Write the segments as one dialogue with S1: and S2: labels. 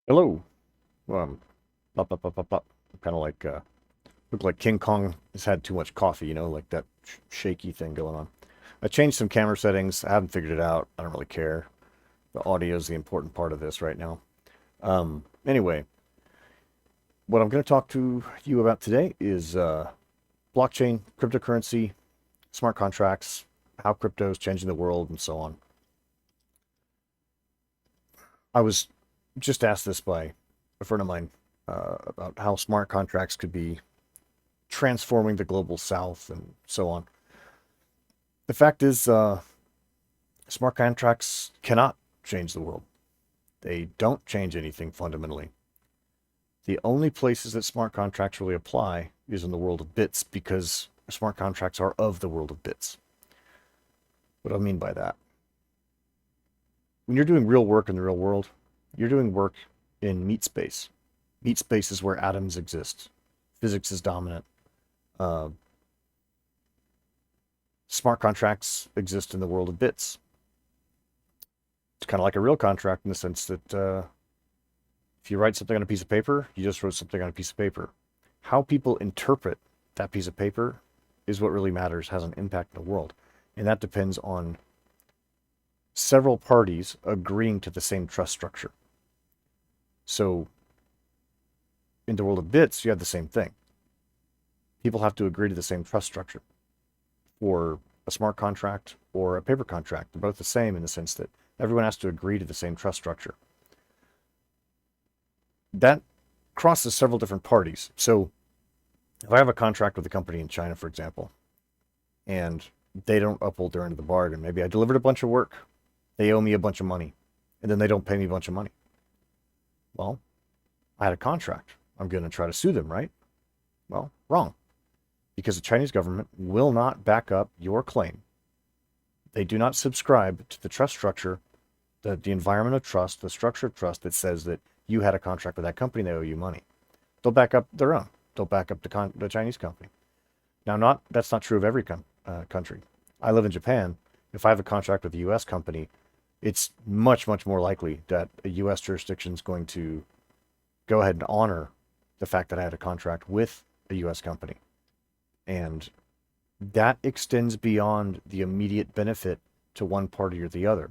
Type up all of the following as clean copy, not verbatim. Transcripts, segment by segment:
S1: Hello. Um, kind of like look like King Kong has had too much coffee, like that shaky thing going on. I changed some camera settings. I haven't figured it out. I don't really care. The audio is the important part of this right now. Anyway, what I'm going to talk to you about today is blockchain, cryptocurrency, smart contracts, how crypto is changing the world, and so on. I was just asked this by a friend of mine about how smart contracts could be transforming the global south and so on. The fact is, smart contracts cannot change the world. They don't change anything fundamentally. The only places that smart contracts really apply is in the world of bits because smart contracts are of the world of bits. What do I mean by that? When you're doing real work in the real world, you're doing work in meat space. Meat space is where atoms exist. Physics is dominant. Uh, Smart contracts exist in the world of bits. It's kind of like a real contract in the sense that if you write something on a piece of paper, you just wrote something on a piece of paper. How people interpret that piece of paper is what really matters, has an impact in the world. And that depends on several parties agreeing to the same trust structure. So in the world of bits, you have the same thing. People have to agree to the same trust structure for a smart contract or a paper contract. They're both the same in the sense that everyone has to agree to the same trust structure. That crosses several different parties. So if I have a contract with a company in China, for example, and they don't uphold their end of the bargain, maybe I delivered a bunch of work, they owe me a bunch of money, and then they don't pay me a bunch of money. Well, I had a contract. I'm going to try to sue them, right? Well, wrong. Because the Chinese government will not back up your claim. They do not subscribe to the trust structure, the environment of trust, the structure of trust that says that you had a contract with that company, they owe you money. They'll back up their own. They'll back up the Chinese company. Now, that's not true of every country. I live in Japan. If I have a contract with a U.S. company, it's much, much more likely that a U.S. jurisdiction is going to go ahead and honor the fact that I had a contract with a U.S. company. And that extends beyond the immediate benefit to one party or the other.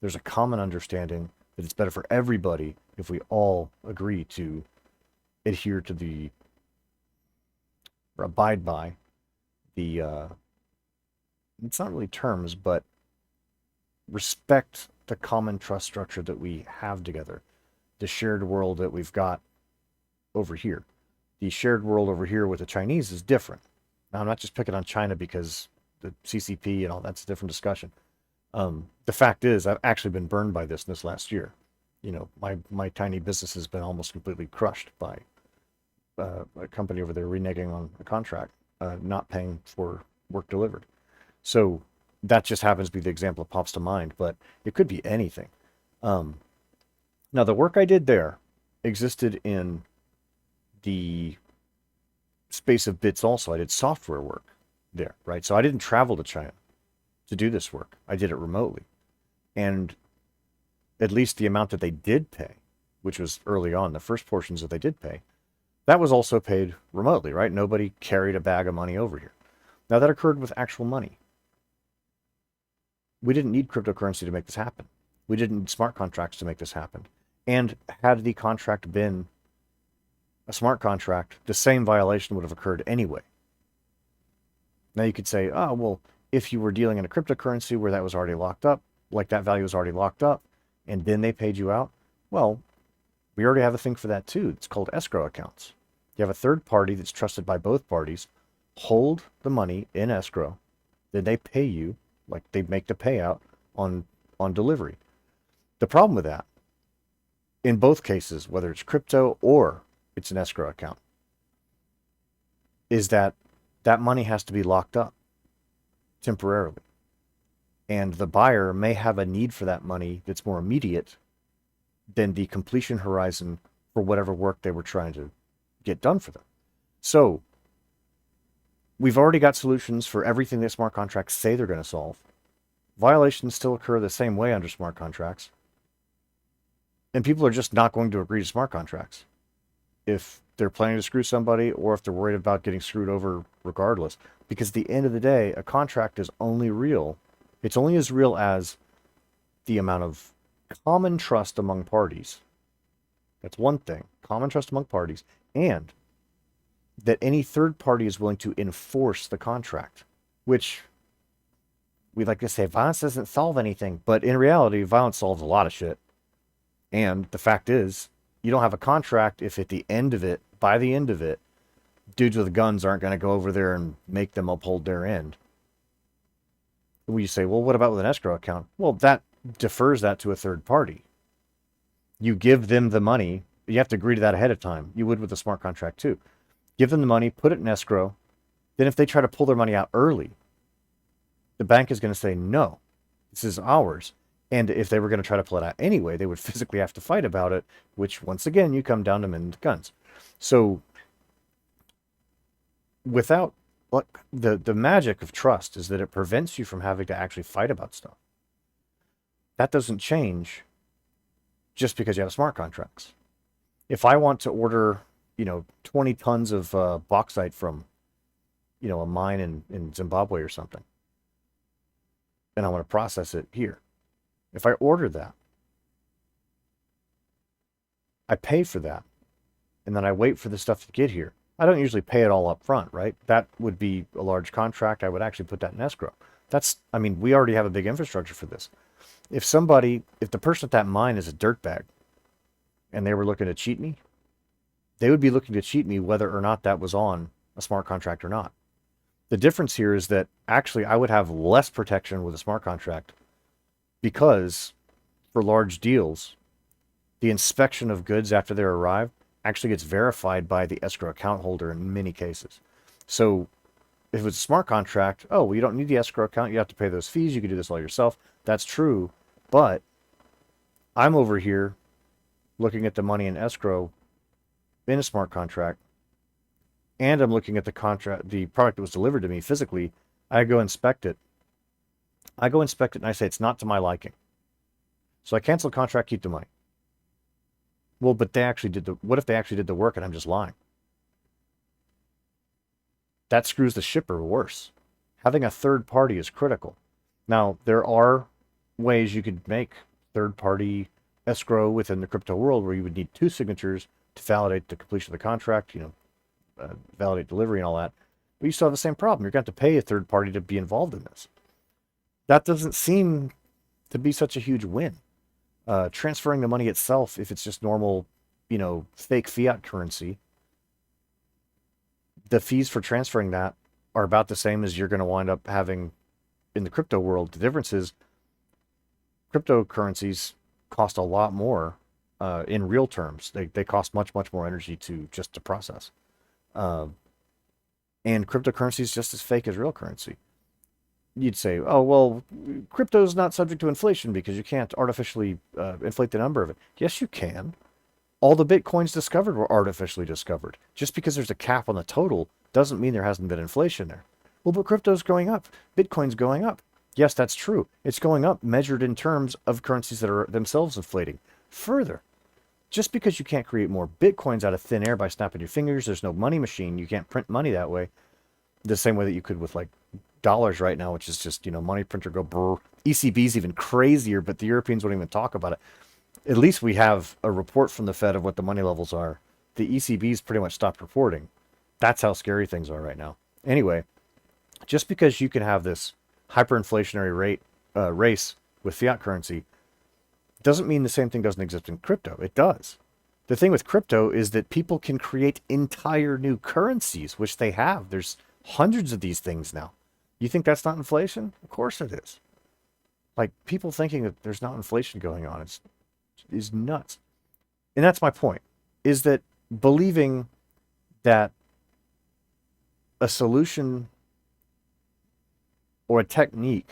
S1: There's a common understanding that it's better for everybody if we all agree to adhere to the or abide by the it's not really terms, but respect the common trust structure that we have together, the shared world that we've got over here. The shared world over here with the Chinese is different. Now, I'm not just picking on China because the CCP and all that's a different discussion. The fact is, I've actually been burned by this last year. My tiny business has been almost completely crushed by a company over there reneging on a contract, not paying for work delivered. So that just happens to be the example that pops to mind, but it could be anything. Um, Now, the work I did there existed in the space of bits also. I did software work there, right? So I didn't travel to China to do this work. I did it remotely. And at least the amount that they did pay, which was early on, the first portions that they did pay, that was also paid remotely, right? Nobody carried a bag of money over here. Now, that occurred with actual money. We didn't need cryptocurrency to make this happen. We didn't need smart contracts to make this happen. And had the contract been a smart contract, the same violation would have occurred anyway. Now you could say, oh, well, if you were dealing in a cryptocurrency where that was already locked up, like that value was already locked up, and then they paid you out, well, we already have a thing for that too. It's called escrow accounts. You have a third party that's trusted by both parties, hold the money in escrow, then they pay you, like they make the payout on delivery. The problem with that, in both cases, whether it's crypto or it's an escrow account, is that that money has to be locked up temporarily. And the buyer may have a need for that money that's more immediate than the completion horizon for whatever work they were trying to get done for them. So we've already got solutions for everything that smart contracts say they're going to solve. Violations still occur the same way under smart contracts. And people are just not going to agree to smart contracts if they're planning to screw somebody or if they're worried about getting screwed over regardless. Because at the end of the day, a contract is only real. It's only as real as the amount of common trust among parties. That's one thing. Common trust among parties. And that any third party is willing to enforce the contract, which we like to say violence doesn't solve anything. But in reality, violence solves a lot of shit. And the fact is, you don't have a contract if at the end of it, by the end of it, dudes with guns aren't going to go over there and make them uphold their end. We say, well, what about with an escrow account? Well, that defers that to a third party. You give them the money. You have to agree to that ahead of time. You would with a smart contract too. Give them the money, put it in escrow. Then if they try to pull their money out early, the bank is going to say, no, this is ours. And if they were going to try to pull it out anyway, they would physically have to fight about it, which once again, you come down to men with guns. So without the magic of trust is that it prevents you from having to actually fight about stuff. That doesn't change just because you have smart contracts. If I want to order, 20 tons of bauxite from, a mine in Zimbabwe or something, and I want to process it here. If I order that, I pay for that, and then I wait for the stuff to get here. I don't usually pay it all up front, right? That would be a large contract. I would actually put that in escrow. We already have a big infrastructure for this. If the person at that mine is a dirtbag and they were looking to cheat me, they would be looking to cheat me whether or not that was on a smart contract or not. The difference here is that actually I would have less protection with a smart contract because for large deals, the inspection of goods after they arrive actually gets verified by the escrow account holder in many cases. So if it's a smart contract, you don't need the escrow account. You have to pay those fees. You can do this all yourself. That's true. But I'm over here looking at the money in escrow in a smart contract, and I'm looking at the product that was delivered to me physically. I go inspect it. And I say it's not to my liking. So I cancel the contract, keep the money. Well, but what if they actually did the work and I'm just lying? That screws the shipper worse. Having a third party is critical. Now, there are ways you could make third party escrow within the crypto world where you would need two signatures to validate the completion of the contract, validate delivery and all that. But you still have the same problem. You're going to have to pay a third party to be involved in this. That doesn't seem to be such a huge win. Transferring the money itself, if it's just normal, fake fiat currency, the fees for transferring that are about the same as you're going to wind up having in the crypto world. The difference is cryptocurrencies cost a lot more in real terms. They cost much, much more energy to process. And cryptocurrency is just as fake as real currency. You'd say, oh, well, crypto is not subject to inflation because you can't artificially inflate the number of it. Yes, you can. All the Bitcoins discovered were artificially discovered. Just because there's a cap on the total doesn't mean there hasn't been inflation there. Well, but crypto's going up. Bitcoin's going up. Yes, that's true. It's going up measured in terms of currencies that are themselves inflating. Further, just because you can't create more Bitcoins out of thin air by snapping your fingers, there's no money machine. You can't print money that way. The same way that you could with dollars right now, which is just, money printer go brr. ECB's even crazier, but the Europeans won't even talk about it. At least we have a report from the Fed of what the money levels are. The ECB's pretty much stopped reporting. That's how scary things are right now. Anyway, just because you can have this hyperinflationary race with fiat currency doesn't mean the same thing doesn't exist in crypto. It does. The thing with crypto is that people can create entire new currencies, which they have. There's hundreds of these things now. You think that's not inflation? Of course it is. People thinking that there's not inflation going on is nuts. And that's my point, is that believing that a solution or a technique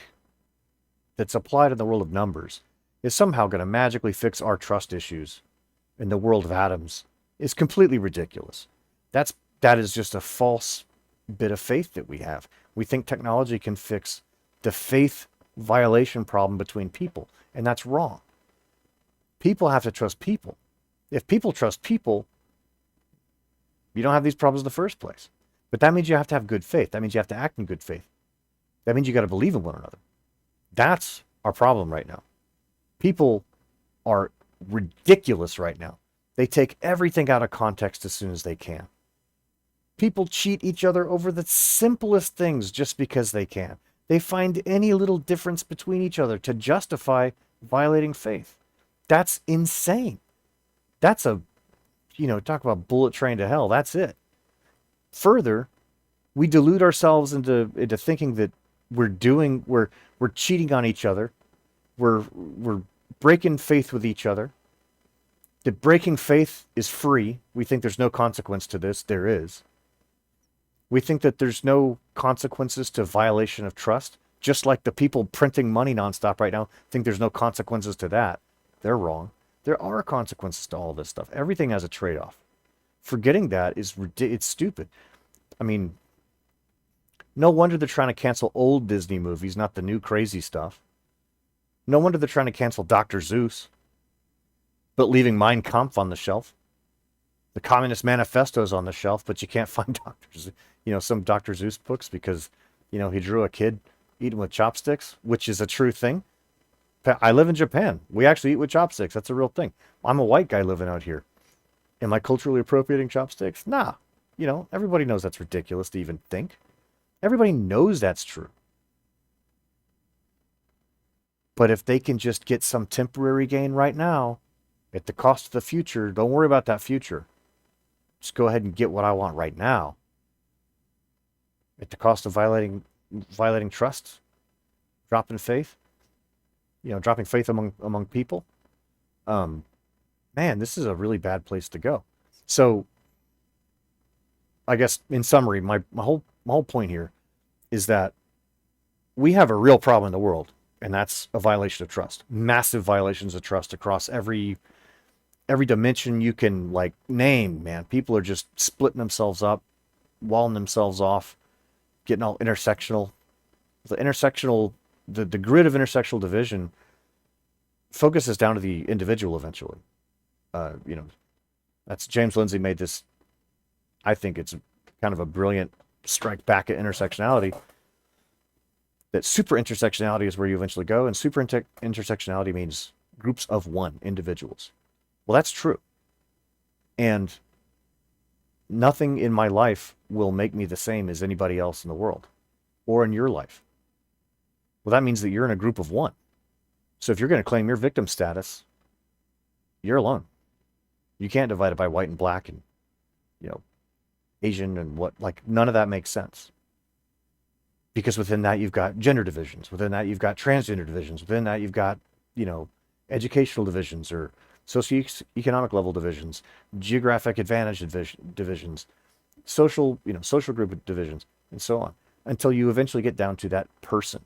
S1: that's applied in the world of numbers is somehow going to magically fix our trust issues in the world of atoms is completely ridiculous. That is just a false bit of faith that we have. We think technology can fix the faith violation problem between people, and that's wrong. People have to trust people. If people trust people, you don't have these problems in the first place. But that means you have to have good faith. That means you have to act in good faith. That means you got to believe in one another. That's our problem right now. People are ridiculous right now. They take everything out of context as soon as they can. People cheat each other over the simplest things just because they can. They find any little difference between each other to justify violating faith. That's insane. That's talk about bullet train to hell. That's it. Further, we delude ourselves into thinking that we're cheating on each other. We're breaking faith with each other. That breaking faith is free. We think there's no consequence to this. There is. We think that there's no consequences to violation of trust. Just like the people printing money nonstop right now think there's no consequences to that. They're wrong. There are consequences to all this stuff. Everything has a trade-off. Forgetting that it's stupid. I mean, no wonder they're trying to cancel old Disney movies, not the new crazy stuff. No wonder they're trying to cancel Dr. Seuss, but leaving Mein Kampf on the shelf. The Communist Manifesto's on the shelf, but you can't find some Dr. Seuss books because, he drew a kid eating with chopsticks, which is a true thing. I live in Japan. We actually eat with chopsticks. That's a real thing. I'm a white guy living out here. Am I culturally appropriating chopsticks? Nah. Everybody knows that's ridiculous to even think. Everybody knows that's true. But if they can just get some temporary gain right now, at the cost of the future, don't worry about that future. Just go ahead and get what I want right now. At the cost of violating trust, dropping faith, dropping faith among people. Man, this is a really bad place to go. So, I guess in summary, my whole point here is that we have a real problem in the world, and that's a violation of trust. Massive violations of trust across every dimension you can name, man. People are just splitting themselves up, walling themselves off, getting all intersectional. The grid of intersectional division focuses down to the individual eventually. That's James Lindsay made this. I think it's kind of a brilliant strike back at intersectionality. That super intersectionality is where you eventually go, and super intersectionality means groups of one, individuals. Well, that's true. And nothing in my life will make me the same as anybody else in the world or in your life. Well, that means that you're in a group of one. So if you're going to claim your victim status, you're alone. You can't divide it by white and black and, Asian and none of that makes sense. Because within that, you've got gender divisions. Within that, you've got transgender divisions. Within that, you've got, educational divisions or socioeconomic level divisions, geographic advantage divisions, social group divisions, and so on, until you eventually get down to that person,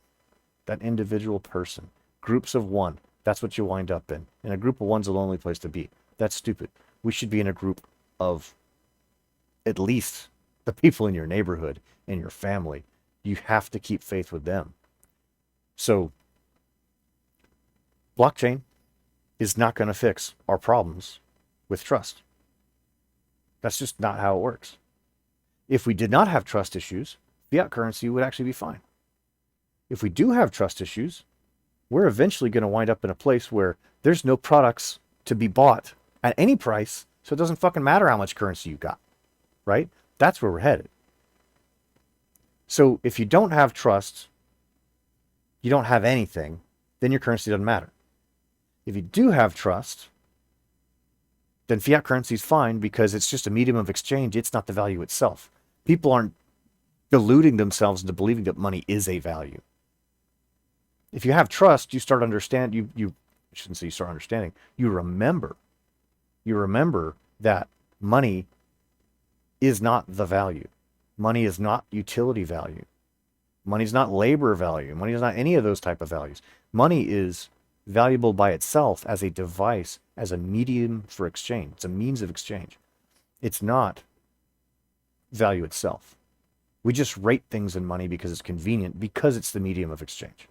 S1: that individual person. Groups of one. That's what you wind up in. And a group of one's a lonely place to be. That's stupid. We should be in a group of at least the people in your neighborhood and your family. You have to keep faith with them. So, blockchain is not going to fix our problems with trust. That's just not how it works. If we did not have trust issues, fiat currency would actually be fine. If we do have trust issues, we're eventually going to wind up in a place where there's no products to be bought at any price, so it doesn't fucking matter how much currency you got, right? That's where we're headed. So if you don't have trust, you don't have anything, then your currency doesn't matter. If you do have trust, then fiat currency is fine because it's just a medium of exchange. It's not the value itself. People aren't deluding themselves into believing that money is a value. If you have trust, you start understand. I shouldn't say you start understanding. You remember that money is not the value. Money is not utility value. Money is not labor value. Money is not any of those type of values. Money is valuable by itself as a device, as a medium for exchange. It's a means of exchange. It's not value itself. We just rate things in money because it's convenient, because it's the medium of exchange.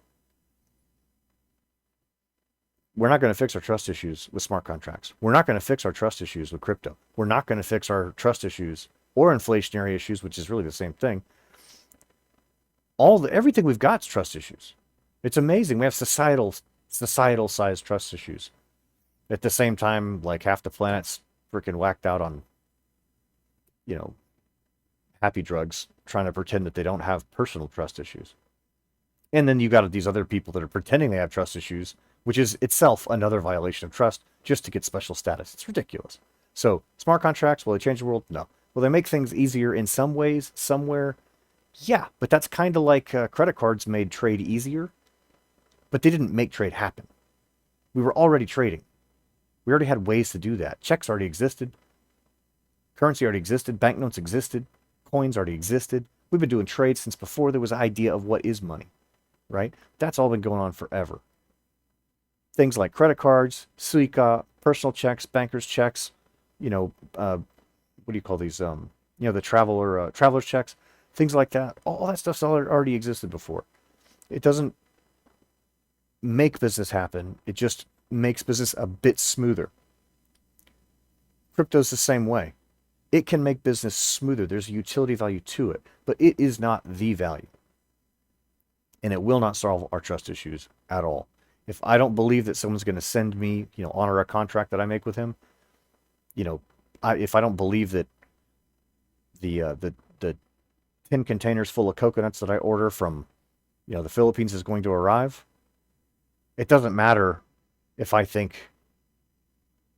S1: We're not going to fix our trust issues with smart contracts. We're not going to fix our trust issues with crypto. We're not going to fix our trust issues or inflationary issues, which is really the same thing. Everything we've got is trust issues. It's amazing. We have societal sized trust issues. At the same time, like half the planet's freaking whacked out on, you know, happy drugs, trying to pretend that they don't have personal trust issues. And then you got these other people that are pretending they have trust issues, which is itself another violation of trust just to get special status. It's ridiculous. So smart contracts, will they change the world? No. Will they make things easier in some ways, somewhere? Yeah, but that's kind of like credit cards made trade easier, but they didn't make trade happen. We were already trading. We already had ways to do that. Checks already existed. Currency already existed. Banknotes existed. Coins already existed. We've been doing trade since before there was an idea of what is money, right? That's all been going on forever. Things like credit cards, Suica, personal checks, banker's checks, what do you call these? The traveler's checks, things like that. All that stuff's already existed before. It doesn't make business happen. It just makes business a bit smoother. Crypto's the same way. It can make business smoother. There's a utility value to it, but it is not the value. And it will not solve our trust issues at all. If I don't believe that someone's going to send me, honor a contract that I make with him, if I don't believe that the 10 containers full of coconuts that I order from, the Philippines is going to arrive, it doesn't matter if I think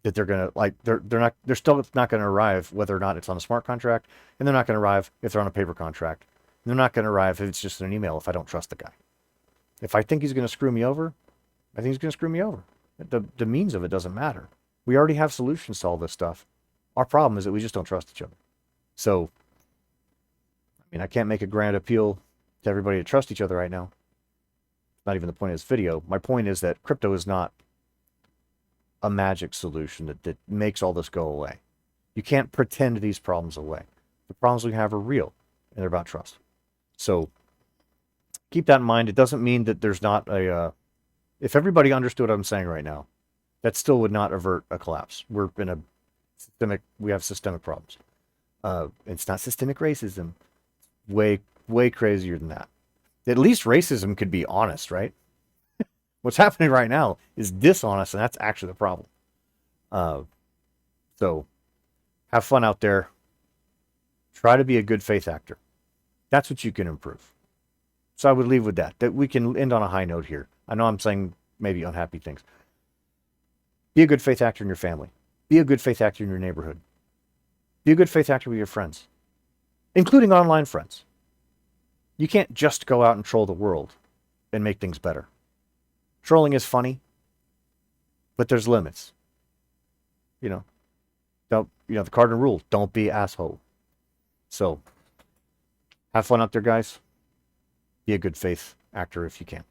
S1: that they're going to, they're still not going to arrive whether or not it's on a smart contract, and they're not going to arrive if they're on a paper contract. And they're not going to arrive if it's just an email if I don't trust the guy. If I think he's going to screw me over, I think he's going to screw me over. The means of it doesn't matter. We already have solutions to all this stuff. Our problem is that we just don't trust each other. So, I can't make a grand appeal to everybody to trust each other right now. Not even the point of this video. My point is that crypto is not a magic solution that makes all this go away. You can't pretend these problems away. The problems we have are real, and they're about trust. So, keep that in mind. It doesn't mean that there's not if everybody understood what I'm saying right now, that still would not avert a collapse. We have systemic problems. It's not systemic racism. Way, way crazier than that. At least racism could be honest, right? What's happening right now is dishonest, and that's actually the problem. So, have fun out there. Try to be a good faith actor. That's what you can improve. So I would leave with that we can end on a high note here. I know I'm saying maybe unhappy things. Be a good faith actor in your family. Be a good faith actor in your neighborhood. Be a good faith actor with your friends, including online friends. You can't just go out and troll the world and make things better. Trolling is funny, but there's limits. The cardinal rule, don't be an asshole. So, have fun out there, guys. Be a good faith actor if you can.